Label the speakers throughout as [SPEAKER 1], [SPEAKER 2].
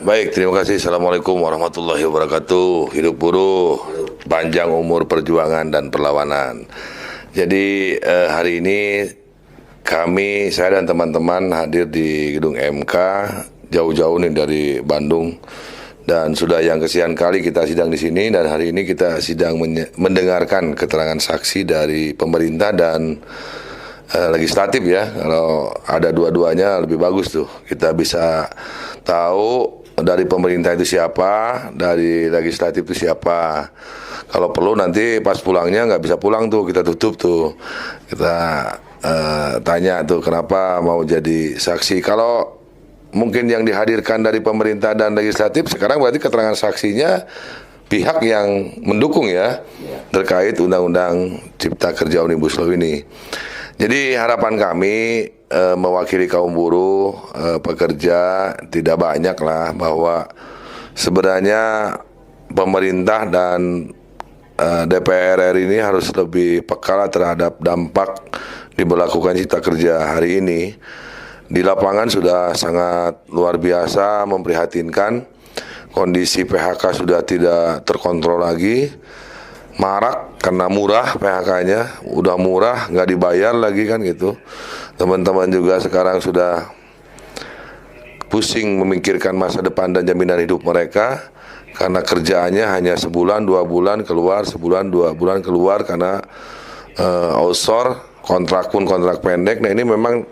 [SPEAKER 1] Baik, terima kasih. Assalamualaikum warahmatullahi wabarakatuh. Hidup buruh, panjang umur perjuangan dan perlawanan. Jadi hari ini saya dan teman-teman hadir di gedung MK jauh-jauh nih dari Bandung, dan sudah yang kesekian kali kita sidang di sini, dan hari ini kita sidang mendengarkan keterangan saksi dari pemerintah dan legislatif ya. Kalau ada dua-duanya lebih bagus tuh, kita bisa tahu dari pemerintah itu siapa, dari legislatif itu siapa. Kalau perlu nanti pas pulangnya nggak bisa pulang tuh, kita tutup tuh, kita tanya tuh kenapa mau jadi saksi. Kalau mungkin yang dihadirkan dari pemerintah dan legislatif sekarang berarti keterangan saksinya pihak yang mendukung ya terkait Undang-Undang Cipta Kerja Omnibus Law ini. Jadi harapan kami mewakili kaum buruh, pekerja, tidak banyak lah, bahwa sebenarnya pemerintah dan DPR RI ini harus lebih peka terhadap dampak diberlakukan Cipta Kerja hari ini. Di lapangan sudah sangat luar biasa memprihatinkan, kondisi PHK sudah tidak terkontrol lagi, marak karena murah PHK-nya, udah murah nggak dibayar lagi kan gitu. Teman-teman juga sekarang sudah pusing memikirkan masa depan dan jaminan hidup mereka, karena kerjaannya hanya sebulan 2 bulan keluar, sebulan 2 bulan keluar karena outsource, kontrak pun kontrak pendek. Nah ini memang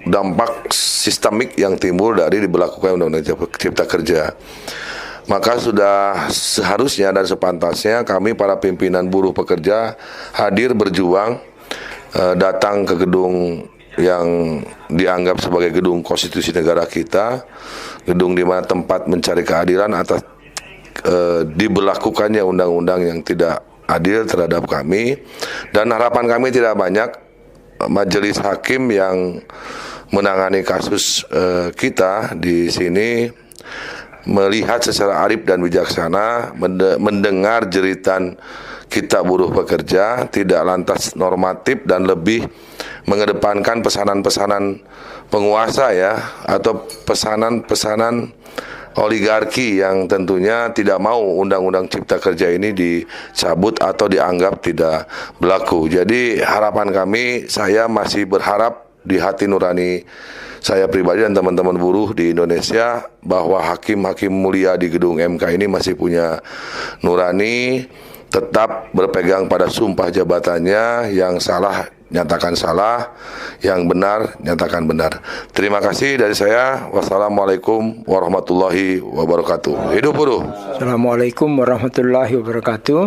[SPEAKER 1] dampak sistemik yang timbul dari diberlakukan Undang-Undang Cipta Kerja. Maka sudah seharusnya dan sepantasnya kami para pimpinan buruh pekerja hadir berjuang, datang ke gedung yang dianggap sebagai gedung konstitusi negara kita, gedung di mana tempat mencari keadilan atas diberlakukannya undang-undang yang tidak adil terhadap kami. Dan harapan kami tidak banyak, majelis hakim yang menangani kasus kita di sini melihat secara arif dan bijaksana, mendengar jeritan kita buruh pekerja, tidak lantas normatif dan lebih mengedepankan pesanan-pesanan penguasa ya, atau pesanan-pesanan oligarki yang tentunya tidak mau Undang-Undang Cipta Kerja ini dicabut atau dianggap tidak berlaku. Jadi harapan kami, saya masih berharap di hati nurani saya pribadi dan teman-teman buruh di Indonesia bahwa hakim-hakim mulia di gedung MK ini masih punya nurani, tetap berpegang pada sumpah jabatannya, yang salah nyatakan salah, yang benar nyatakan benar. Terima kasih dari saya. Wassalamualaikum warahmatullahi wabarakatuh. Hidup buruh.
[SPEAKER 2] Assalamualaikum warahmatullahi wabarakatuh.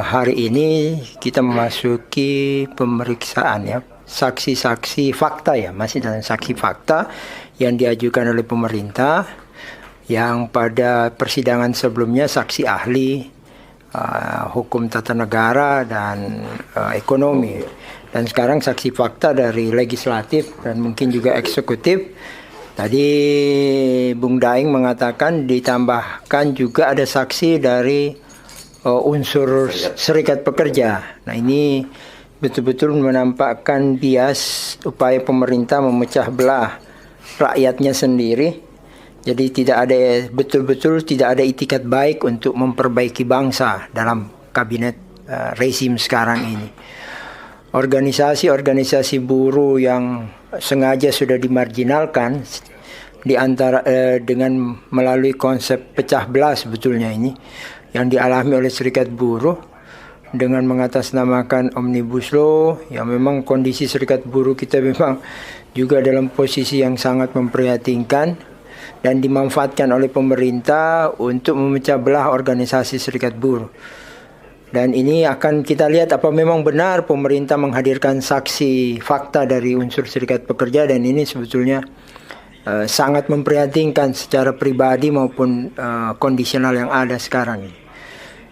[SPEAKER 2] Hari ini kita memasuki pemeriksaan ya, saksi-saksi fakta ya, masih dalam saksi fakta yang diajukan oleh pemerintah, yang pada persidangan sebelumnya saksi ahli hukum tata negara dan ekonomi, dan sekarang saksi fakta dari legislatif dan mungkin juga eksekutif. Tadi Bung Daeng mengatakan ditambahkan juga ada saksi dari unsur serikat pekerja. Nah ini betul-betul menampakkan bias upaya pemerintah memecah belah rakyatnya sendiri. Jadi betul-betul tidak ada itikat baik untuk memperbaiki bangsa dalam kabinet rezim sekarang ini. Organisasi-organisasi buruh yang sengaja sudah dimarginalkan dengan melalui konsep pecah belah sebetulnya ini yang dialami oleh serikat buruh dengan mengatasnamakan Omnibus Law, yang memang kondisi serikat buruh kita memang juga dalam posisi yang sangat memprihatinkan dan dimanfaatkan oleh pemerintah untuk memecah belah organisasi serikat buruh. Dan ini akan kita lihat apa memang benar pemerintah menghadirkan saksi fakta dari unsur serikat pekerja, dan ini sebetulnya sangat memprihatinkan secara pribadi maupun kondisional yang ada sekarang ini.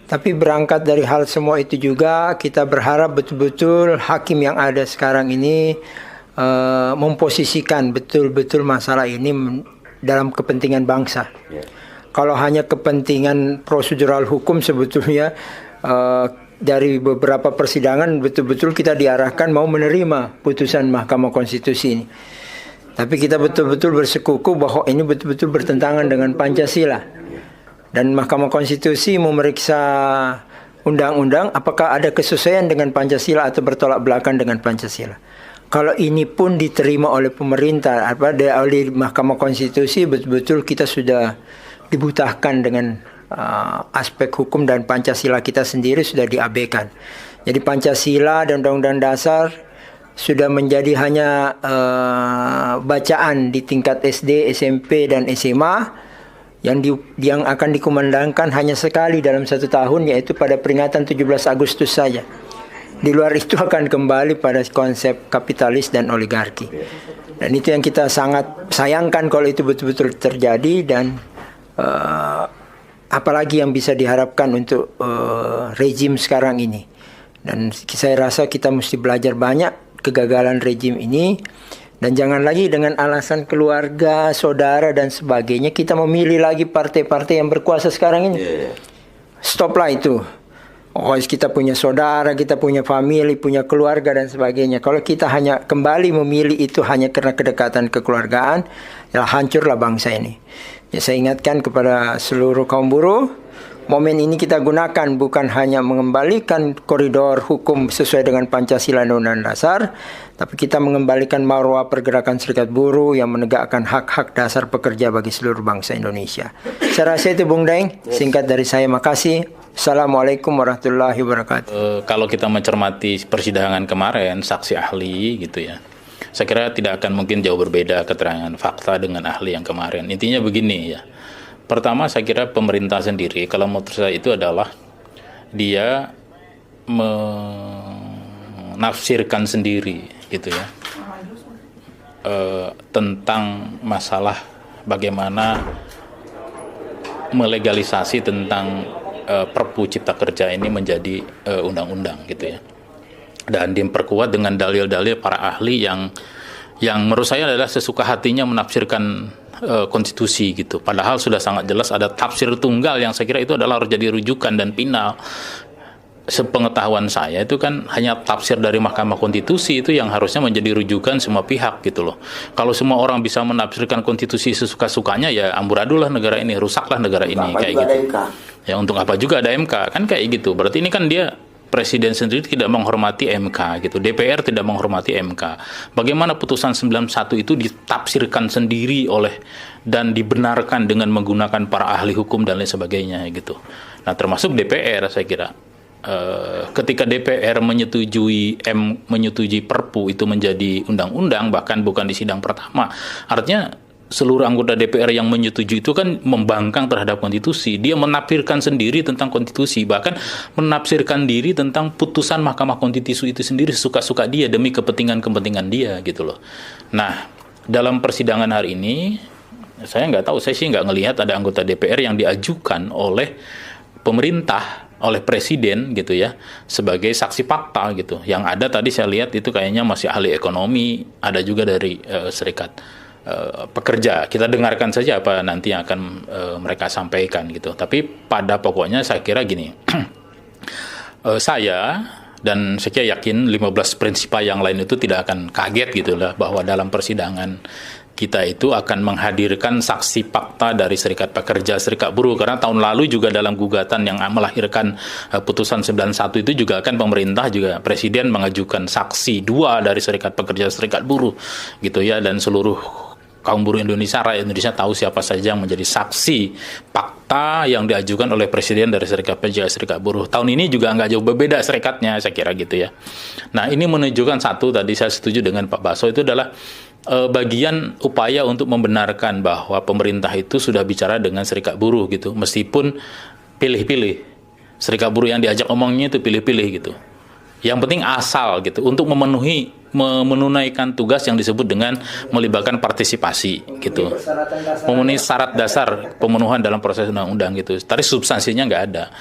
[SPEAKER 2] Tapi berangkat dari hal semua itu juga kita berharap betul-betul hakim yang ada sekarang ini memposisikan betul-betul masalah ini dalam kepentingan bangsa. Kalau hanya kepentingan prosedural hukum sebetulnya dari beberapa persidangan betul-betul kita diarahkan mau menerima putusan Mahkamah Konstitusi ini. Tapi kita betul-betul bersekuku bahwa ini betul-betul bertentangan dengan Pancasila. Dan Mahkamah Konstitusi memeriksa undang-undang apakah ada kesesuaian dengan Pancasila atau bertolak belakang dengan Pancasila. Kalau ini pun diterima oleh pemerintah, oleh Mahkamah Konstitusi, betul-betul kita sudah dibutahkan dengan aspek hukum, dan Pancasila kita sendiri sudah diabaikan. Jadi Pancasila dan Undang-Undang Dasar sudah menjadi hanya bacaan di tingkat SD, SMP, dan SMA yang akan dikumandangkan hanya sekali dalam 1 tahun, yaitu pada peringatan 17 Agustus saja. Di luar itu akan kembali pada konsep kapitalis dan oligarki. Dan itu yang kita sangat sayangkan kalau itu betul-betul terjadi, dan apalagi yang bisa diharapkan untuk rejim sekarang ini. Dan saya rasa kita mesti belajar banyak kegagalan rejim ini, dan jangan lagi dengan alasan keluarga, saudara, dan sebagainya kita memilih lagi partai-partai yang berkuasa sekarang ini. Stoplah itu. Oh, kita punya saudara, kita punya famili, punya keluarga, dan sebagainya. Kalau kita hanya kembali memilih itu hanya karena kedekatan kekeluargaan, ya hancurlah bangsa ini. Ya, saya ingatkan kepada seluruh kaum buruh, momen ini kita gunakan bukan hanya mengembalikan koridor hukum sesuai dengan Pancasila dan Undang-Undang Dasar, tapi kita mengembalikan marwah pergerakan serikat buruh yang menegakkan hak-hak dasar pekerja bagi seluruh bangsa Indonesia. Saya rasa itu, Bung Daeng. Singkat dari saya, makasih. Assalamualaikum warahmatullahi wabarakatuh.
[SPEAKER 3] Kalau kita mencermati persidangan kemarin, saksi ahli gitu ya, saya kira tidak akan mungkin jauh berbeda keterangan fakta dengan ahli yang kemarin. Intinya begini ya. Pertama, saya kira pemerintah sendiri, kalau menurut saya itu adalah dia menafsirkan sendiri gitu ya, tentang masalah bagaimana melegalisasi tentang Perpu Cipta Kerja ini menjadi undang-undang gitu ya. Dan diperkuat dengan dalil-dalil para ahli yang menurut saya adalah sesuka hatinya menafsirkan konstitusi gitu. Padahal sudah sangat jelas ada tafsir tunggal yang saya kira itu adalah harus jadi rujukan dan final. Sepengetahuan saya itu kan hanya tafsir dari Mahkamah Konstitusi itu yang harusnya menjadi rujukan semua pihak gitu loh. Kalau semua orang bisa menafsirkan konstitusi sesuka-sukanya, ya amburadulah negara ini, rusaklah negara ini kayak gitu. Ya untuk apa juga ada MK kan kayak gitu. Berarti ini kan dia Presiden sendiri tidak menghormati MK gitu. DPR tidak menghormati MK. Bagaimana putusan 91 itu ditafsirkan sendiri oleh dan dibenarkan dengan menggunakan para ahli hukum dan lain sebagainya gitu. Nah, termasuk DPR saya kira. Ketika DPR menyetujui Perpu itu menjadi undang-undang, bahkan bukan di sidang pertama, artinya seluruh anggota DPR yang menyetujui itu kan membangkang terhadap konstitusi. Dia menafsirkan sendiri tentang konstitusi, bahkan menafsirkan diri tentang putusan Mahkamah Konstitusi itu sendiri suka-suka dia demi kepentingan-kepentingan dia gitu loh. Nah, dalam persidangan hari ini saya nggak tahu, saya sih nggak ngelihat ada anggota DPR yang diajukan oleh pemerintah, oleh presiden gitu ya, sebagai saksi fakta gitu. Yang ada tadi saya lihat itu kayaknya masih ahli ekonomi, ada juga dari serikat pekerja. Kita dengarkan saja apa nanti yang akan mereka sampaikan gitu. Tapi pada pokoknya saya kira gini, saya dan saya yakin 15 prinsipal yang lain itu tidak akan kaget gitu lah bahwa dalam persidangan kita itu akan menghadirkan saksi fakta dari serikat pekerja, serikat buruh, karena tahun lalu juga dalam gugatan yang melahirkan putusan 91 itu juga kan pemerintah juga presiden mengajukan saksi 2 dari serikat pekerja, serikat buruh gitu ya, dan seluruh kaum buruh Indonesia, rakyat Indonesia tahu siapa saja yang menjadi saksi fakta yang diajukan oleh presiden dari serikat pekerja, serikat buruh. Tahun ini juga nggak jauh berbeda serikatnya, saya kira gitu ya. Nah, ini menunjukkan satu, tadi saya setuju dengan Pak Baso, itu adalah bagian upaya untuk membenarkan bahwa pemerintah itu sudah bicara dengan serikat buruh gitu, meskipun pilih-pilih. Serikat buruh yang diajak omongnya itu pilih-pilih gitu. Yang penting asal gitu, untuk menunaikan tugas yang disebut dengan melibatkan partisipasi gitu. Memenuhi syarat dasar pemenuhan dalam proses undang-undang gitu. Tadi substansinya nggak ada.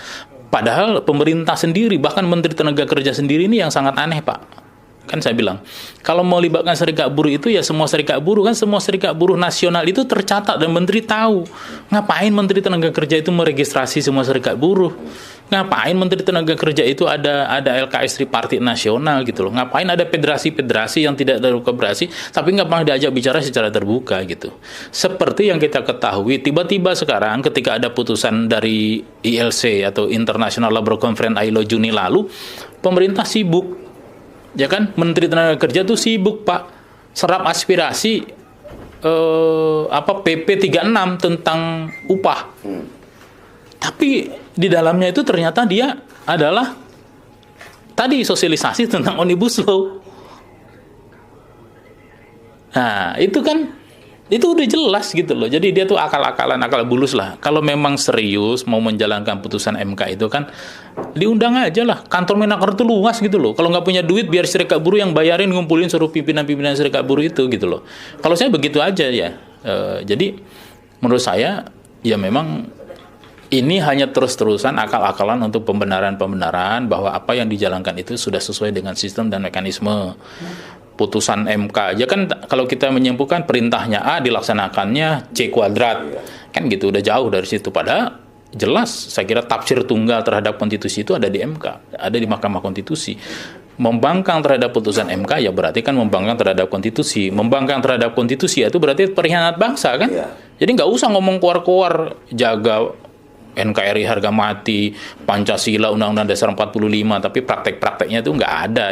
[SPEAKER 3] Padahal pemerintah sendiri, bahkan Menteri Tenaga Kerja sendiri ini yang sangat aneh, Pak. Kan saya bilang, kalau mau libatkan serikat buruh itu ya semua serikat buruh, kan semua serikat buruh nasional itu tercatat dan menteri tahu. Ngapain Menteri Tenaga Kerja itu meregistrasi semua serikat buruh? Ngapain Menteri Tenaga Kerja itu ada LKS Tripartit Nasional gitu loh. Ngapain ada federasi-federasi yang tidak terkooperasi tapi nggak pernah diajak bicara secara terbuka gitu. Seperti yang kita ketahui, tiba-tiba sekarang ketika ada putusan dari ILC atau International Labour Conference ILO Juni lalu, pemerintah sibuk. Ya kan? Menteri Tenaga Kerja tuh sibuk, Pak. Serap aspirasi PP 36 tentang upah. Tapi di dalamnya itu ternyata dia adalah tadi sosialisasi tentang Omnibus Law. Nah, itu kan itu udah jelas gitu loh. Jadi dia tuh akal-akalan, akal bulus lah. Kalau memang serius mau menjalankan putusan MK itu kan diundang aja lah. Kantor Menaker itu luas gitu loh. Kalau nggak punya duit biar serikat buruh yang bayarin, ngumpulin suruh pimpinan-pimpinan serikat buruh itu gitu loh. Kalau saya begitu aja ya. Jadi menurut saya ya memang ini hanya terus-terusan akal-akalan untuk pembenaran-pembenaran bahwa apa yang dijalankan itu sudah sesuai dengan sistem dan mekanisme. Putusan MK aja kan kalau kita menyimpulkan perintahnya A dilaksanakannya C kuadrat. Kan gitu udah jauh dari situ. Padahal jelas saya kira tafsir tunggal terhadap konstitusi itu ada di MK, ada di Mahkamah Konstitusi. Membangkang terhadap putusan MK ya berarti kan membangkang terhadap konstitusi. Membangkang terhadap konstitusi itu berarti pengkhianat bangsa kan? Jadi nggak usah ngomong keluar-keluar jaga NKRI harga mati, Pancasila, Undang-Undang Dasar 45, tapi praktek-prakteknya itu nggak ada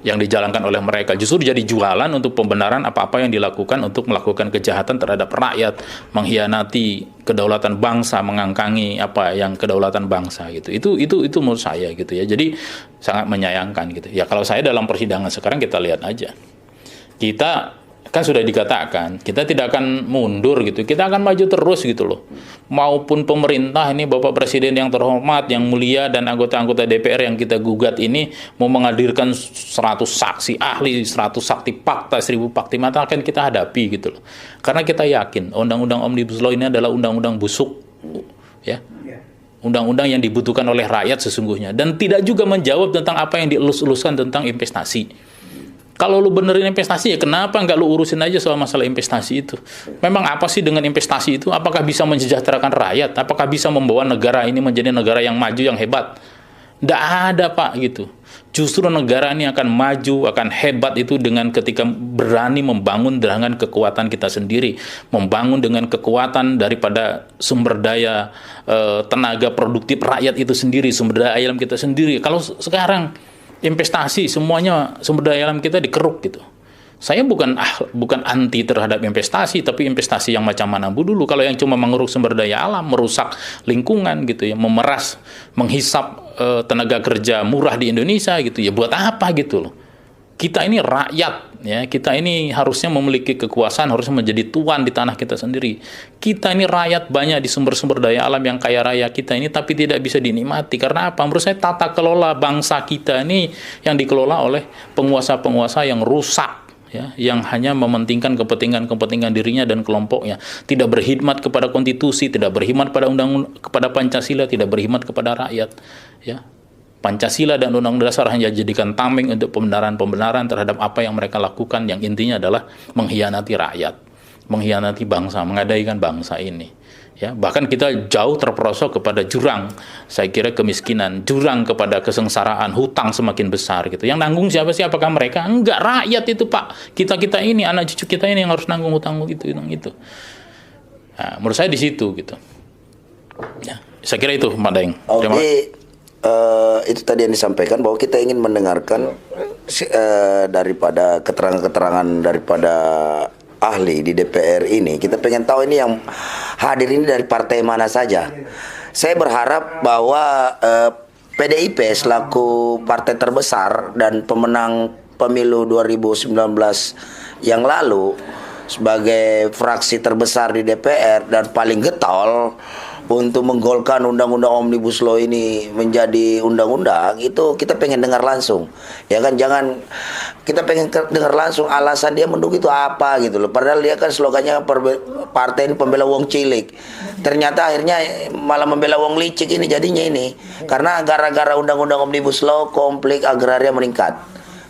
[SPEAKER 3] yang dijalankan oleh mereka. Justru jadi jualan untuk pembenaran apa-apa yang dilakukan untuk melakukan kejahatan terhadap rakyat, mengkhianati kedaulatan bangsa, mengangkangi apa yang kedaulatan bangsa gitu. Itu menurut saya gitu ya. Jadi sangat menyayangkan gitu. Ya kalau saya dalam persidangan sekarang kita lihat aja. Kita kan sudah dikatakan, kita tidak akan mundur gitu, kita akan maju terus gitu loh. Maupun pemerintah ini, Bapak Presiden yang terhormat, yang mulia, dan anggota-anggota DPR yang kita gugat ini mau menghadirkan 100 saksi ahli, 100 saksi fakta, 1000 fakta mata akan kita hadapi gitu loh. Karena kita yakin Undang-Undang Omnibus Law ini adalah undang-undang busuk, ya. Undang-undang yang dibutuhkan oleh rakyat sesungguhnya, dan tidak juga menjawab tentang apa yang dielus-eluskan tentang investasi. Kalau lu benerin investasi ya kenapa nggak lu urusin aja soal masalah investasi itu? Memang apa sih dengan investasi itu? Apakah bisa mensejahterakan rakyat? Apakah bisa membawa negara ini menjadi negara yang maju, yang hebat? Nggak ada Pak gitu. Justru negara ini akan maju, akan hebat itu dengan ketika berani membangun dengan kekuatan kita sendiri, membangun dengan kekuatan daripada sumber daya tenaga produktif rakyat itu sendiri, sumber daya alam kita sendiri. Kalau sekarang investasi semuanya sumber daya alam kita dikeruk gitu. Saya bukan anti terhadap investasi, tapi investasi yang macam mana Bu dulu. Kalau yang cuma mengeruk sumber daya alam, merusak lingkungan gitu ya, memeras, menghisap tenaga kerja murah di Indonesia gitu ya, buat apa gitu loh. Kita ini rakyat ya, kita ini harusnya memiliki kekuasaan, harusnya menjadi tuan di tanah kita sendiri. Kita ini rakyat banyak di sumber-sumber daya alam yang kaya raya kita ini, tapi tidak bisa dinikmati. Karena apa? Menurut saya tata kelola bangsa kita ini yang dikelola oleh penguasa-penguasa yang rusak, ya, yang hanya mementingkan kepentingan dirinya dan kelompoknya, tidak berkhidmat kepada konstitusi, tidak berkhidmat pada kepada Pancasila, tidak berkhidmat kepada rakyat, ya. Pancasila dan Undang-Undang Dasar hanya jadikan tameng untuk pembenaran-pembenaran terhadap apa yang mereka lakukan, yang intinya adalah mengkhianati rakyat, mengkhianati bangsa, mengadaikan bangsa ini. Ya, bahkan kita jauh terperosok kepada jurang, saya kira kemiskinan, jurang kepada kesengsaraan, hutang semakin besar gitu. Yang nanggung siapa sih? Apakah mereka? Enggak, rakyat itu Pak. Kita ini, anak cucu kita ini yang harus nanggung hutang itu. Nah, menurut saya di situ gitu. Ya, saya kira itu Pak Daeng. Terima kasih.
[SPEAKER 4] Itu tadi yang disampaikan bahwa kita ingin mendengarkan daripada keterangan-keterangan daripada ahli di DPR ini. Kita pengen tahu ini yang hadir ini dari partai mana saja. Saya berharap bahwa PDIP selaku partai terbesar dan pemenang pemilu 2019 yang lalu, sebagai fraksi terbesar di DPR dan paling getol untuk menggolkan undang-undang Omnibus Law ini menjadi undang-undang, itu kita pengen dengar langsung, ya kan. Jangan kita pengen dengar langsung alasan dia mendukung itu apa gitu loh. Padahal dia kan slogannya partai ini pembela wong cilik, ternyata akhirnya malah membela wong licik ini jadinya ini, karena gara-gara undang-undang Omnibus Law konflik agraria meningkat.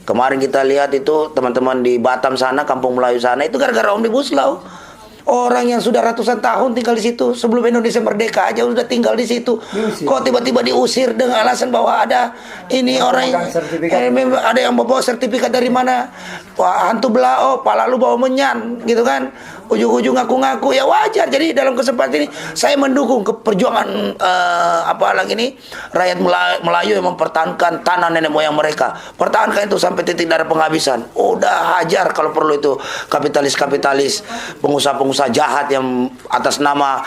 [SPEAKER 4] Kemarin kita lihat itu teman-teman di Batam sana, Kampung Melayu sana, itu gara-gara Omnibus Law. Orang yang sudah ratusan tahun tinggal di situ, sebelum Indonesia merdeka aja udah tinggal di situ. Kok tiba-tiba diusir dengan alasan bahwa ada ini orang ada yang bawa sertifikat dari mana? Wah, hantu belao, pala lu bawa menyan, gitu kan? Ujung-ujung ngaku-ngaku, ya wajar. Jadi dalam kesempatan ini saya mendukung perjuangan apalagi ini rakyat Melayu yang mempertahankan tanah nenek moyang mereka. Pertahankan itu sampai titik darah penghabisan. Udah hajar kalau perlu itu kapitalis-kapitalis, pengusaha-pengusaha jahat yang atas nama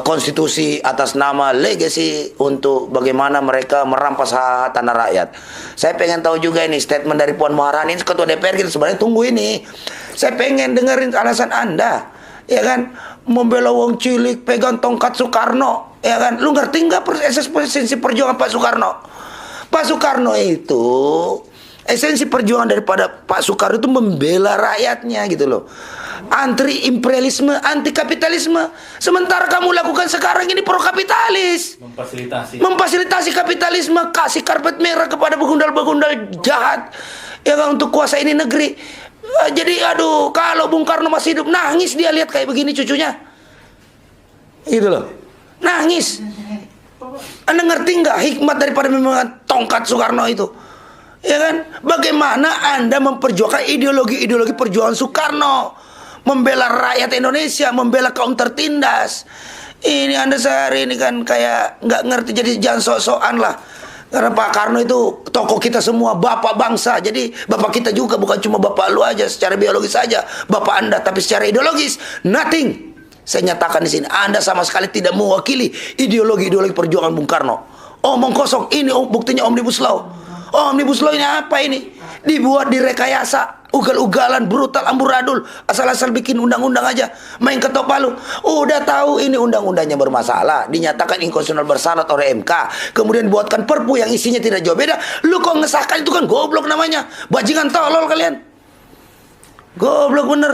[SPEAKER 4] konstitusi, atas nama legacy untuk bagaimana mereka merampas hak tanah rakyat. Saya pengen tahu juga ini statement dari Puan Maharani, ketua DPR kita sebenarnya tunggu ini. Saya pengen dengerin alasan Anda, ya kan, membela wong cilik pegang tongkat Soekarno, ya kan? Lu ngerti nggak esensi perjuangan Pak Soekarno? Pak Soekarno itu esensi perjuangan daripada Pak Soekarno itu membela rakyatnya gitu loh. Anti imperialisme, anti kapitalisme. Sementara kamu lakukan sekarang ini pro kapitalis. Memfasilitasi kapitalisme, kasih karpet merah kepada begundal-begundal jahat ya kan, untuk kuasa ini negeri. Jadi aduh, kalau Bung Karno masih hidup nangis dia lihat kayak begini cucunya. Gitu loh. Nangis. Anda ngerti nggak hikmat daripada memang tongkat Soekarno itu? Ya kan? Bagaimana Anda memperjuangkan ideologi perjuangan Soekarno, membela rakyat Indonesia, membela kaum tertindas. Ini Anda sehari ini kan kayak nggak ngerti, jadi jangan sok-sokan lah. Karena Pak Karno itu tokoh kita semua, bapak bangsa. Jadi bapak kita juga, bukan cuma bapak lu aja secara biologis saja, bapak Anda, tapi secara ideologis nothing. Saya nyatakan di sini, Anda sama sekali tidak mewakili ideologi perjuangan Bung Karno. Omong kosong. Ini buktinya Omnibus Law. Omnibus Law ini apa ini? Dibuat direkayasa, ugal-ugalan, brutal, amburadul, asal-asal bikin undang-undang aja, main ketok palu. Udah tahu ini undang-undangnya bermasalah, dinyatakan inkonstitusional bersyarat oleh MK, kemudian buatkan perpu yang isinya tidak jauh beda. Lu kok ngesahkan itu kan goblok namanya, bajingan tolol kalian. Goblok bener,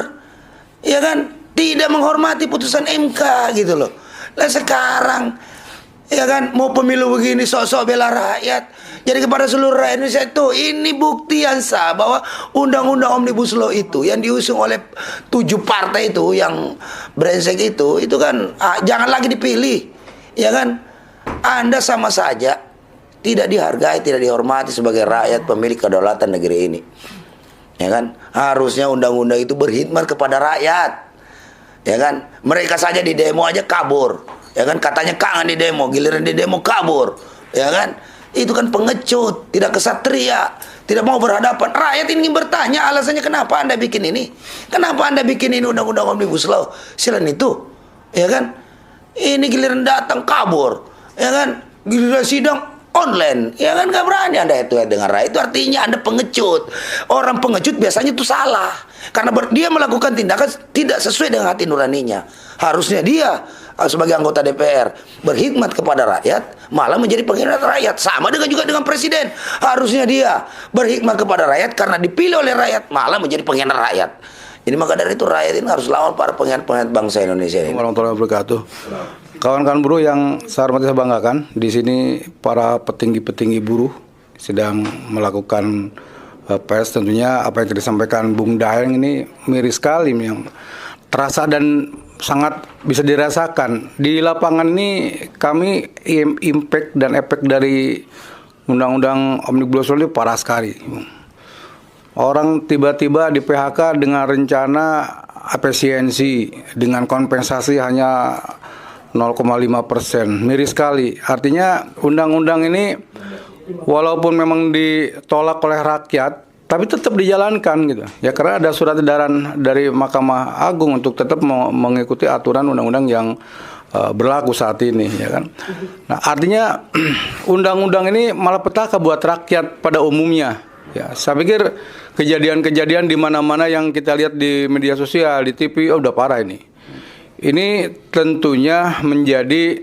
[SPEAKER 4] ya kan? Tidak menghormati putusan MK gitu loh. Lah sekarang, ya kan, mau pemilu begini sok-sok bela rakyat. Jadi kepada seluruh rakyat Indonesia itu, ini bukti yang sah bahwa undang-undang Omnibus Law itu yang diusung oleh 7 partai itu yang brengsek itu kan jangan lagi dipilih, ya kan? Anda sama saja tidak dihargai, tidak dihormati sebagai rakyat pemilik kedaulatan negeri ini, ya kan? Harusnya undang-undang itu berkhidmat kepada rakyat, ya kan? Mereka saja di demo aja kabur, ya kan? Katanya kangen di demo, giliran di demo kabur, ya kan? Itu kan pengecut, tidak kesatria, tidak mau berhadapan. Rakyat ini bertanya alasannya kenapa Anda bikin ini, kenapa Anda bikin ini undang-undang Omnibus Law. Selain itu, ya kan, ini giliran datang kabur, ya kan, giliran sidang online, ya kan, nggak berani Anda itu dengan rakyat. Itu artinya Anda pengecut. Orang pengecut biasanya itu salah karena dia melakukan tindakan tidak sesuai dengan hati nuraninya. Harusnya dia sebagai anggota DPR berkhidmat kepada rakyat, malah menjadi pengkhianat rakyat. Sama juga dengan presiden. Harusnya dia berkhidmat kepada rakyat karena dipilih oleh rakyat, malah menjadi pengkhianat rakyat. Ini maka dari itu rakyat ini harus lawan para pengkhianat bangsa Indonesia ini.
[SPEAKER 5] Warahmatullahi wabarakatuh. Kawan-kawan buruh yang saya hormati, saya banggakan, di sini para petinggi-petinggi buruh sedang melakukan pers. Tentunya apa yang disampaikan Bung Daeng ini miris sekali, yang terasa dan sangat bisa dirasakan. Di lapangan ini kami impact dan efek dari Undang-Undang Omnibus Law ini parah sekali. Orang tiba-tiba di PHK dengan rencana efisiensi dengan kompensasi hanya 0,5%. Miris sekali. Artinya undang-undang ini walaupun memang ditolak oleh rakyat, tapi tetap dijalankan gitu. Ya karena ada surat edaran dari Mahkamah Agung untuk tetap mengikuti aturan undang-undang yang berlaku saat ini, ya kan. Nah, artinya undang-undang ini malah petaka buat rakyat pada umumnya. Ya, saya pikir kejadian-kejadian di mana-mana yang kita lihat di media sosial, di TV, udah parah ini. Ini tentunya menjadi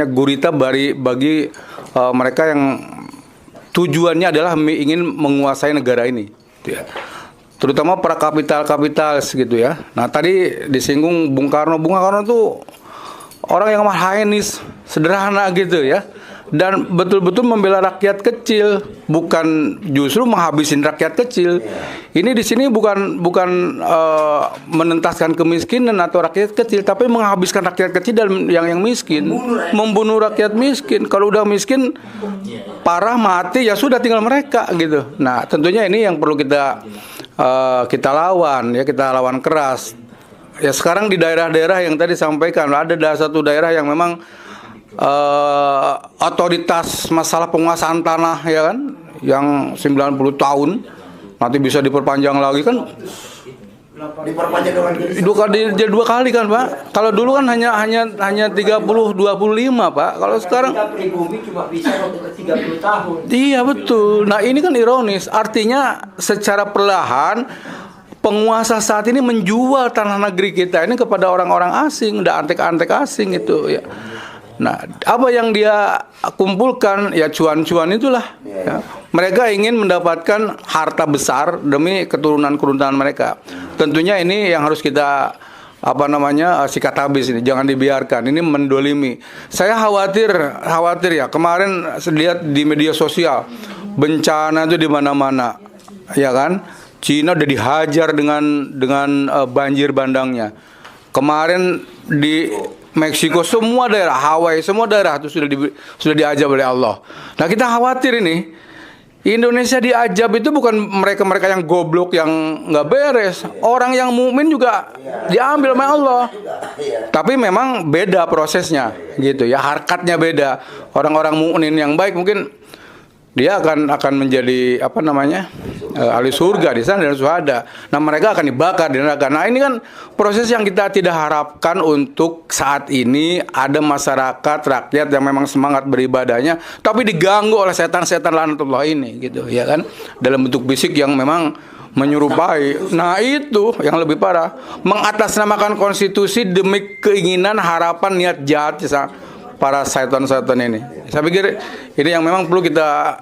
[SPEAKER 5] gurita bagi mereka yang tujuannya adalah ingin menguasai negara ini, ya. Terutama para kapitalis gitu ya. Nah tadi disinggung Bung Karno itu orang yang higienis, sederhana gitu ya. dan betul-betul membela rakyat kecil, bukan justru menghabisin rakyat kecil. Ini di sini bukan menentaskan kemiskinan atau rakyat kecil, tapi menghabiskan rakyat kecil dan yang miskin, membunuh rakyat miskin. Kalau udah miskin parah mati ya sudah tinggal mereka gitu. Nah, tentunya ini yang perlu kita lawan ya, kita lawan keras. Ya sekarang di daerah-daerah yang tadi sampaikan ada satu daerah yang memang otoritas masalah penguasaan tanah ya kan, yang 90 tahun nanti bisa diperpanjang lagi kan, dua kali kan Pak. Kalau dulu kan hanya 30-25 Pak. Kalau sekarang
[SPEAKER 2] pribumi cuma bisa untuk 30 tahun.
[SPEAKER 5] iya betul. Nah ini kan ironis, artinya secara perlahan penguasa saat ini menjual tanah negeri kita ini kepada orang-orang asing, udah antek-antek asing itu ya. Nah, apa yang dia kumpulkan ya cuan-cuan itulah. Ya. Mereka ingin mendapatkan harta besar demi keturunan-keturunan mereka. Tentunya ini yang harus kita sikat habis ini, jangan dibiarkan. Ini mendolimi. Saya khawatir ya. Kemarin lihat di media sosial bencana itu di mana-mana, ya kan? Cina udah dihajar dengan banjir bandangnya. Kemarin di Meksiko semua daerah, Hawaii semua daerah itu sudah diajab oleh Allah. Nah kita khawatir ini Indonesia diajab itu bukan mereka yang goblok yang nggak beres, orang yang mukmin juga diambil oleh Allah. Tapi memang beda prosesnya, gitu ya, harkatnya beda. Orang-orang mukmin yang baik mungkin dia akan menjadi ahli surga di sana dan syuhada. Nah mereka akan dibakar di neraka. Nah ini kan proses yang kita tidak harapkan untuk saat ini ada masyarakat rakyat yang memang semangat beribadahnya, tapi diganggu oleh setan-setan laknatullah ini, gitu ya kan, dalam bentuk fisik yang memang menyerupai. Nah itu yang lebih parah, mengatasnamakan konstitusi demi keinginan, harapan, niat jahat para setan-setan ini. Saya pikir ini yang memang perlu kita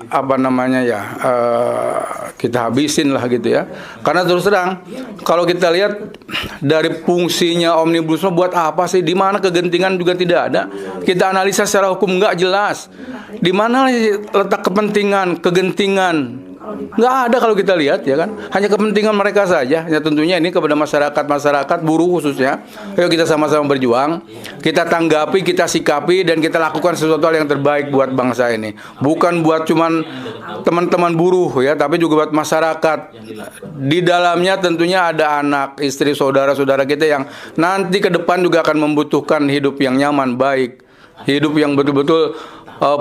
[SPEAKER 5] kita habisin lah gitu ya. Karena terus terang kalau kita lihat dari fungsinya Omnibus Law buat apa sih? Di mana kegentingan juga tidak ada. Kita analisa secara hukum nggak jelas. Di mana letak kepentingan, kegentingan? Nggak ada kalau kita lihat ya kan, hanya kepentingan mereka saja. Ya tentunya ini kepada masyarakat buruh khususnya, ayo kita sama-sama berjuang, kita tanggapi, kita sikapi, dan kita lakukan sesuatu hal yang terbaik buat bangsa ini. Bukan buat cuman teman-teman buruh ya, tapi juga buat masyarakat. Di dalamnya tentunya ada anak, istri, saudara-saudara kita yang nanti ke depan juga akan membutuhkan hidup yang nyaman, baik, hidup yang betul-betul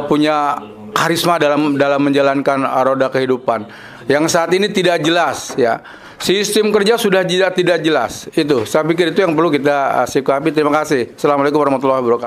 [SPEAKER 5] punya karisma dalam menjalankan roda kehidupan yang saat ini tidak jelas ya. Sistem kerja sudah tidak jelas. Itu saya pikir itu yang perlu kita sikapi. Terima kasih. Assalamualaikum warahmatullahi wabarakatuh.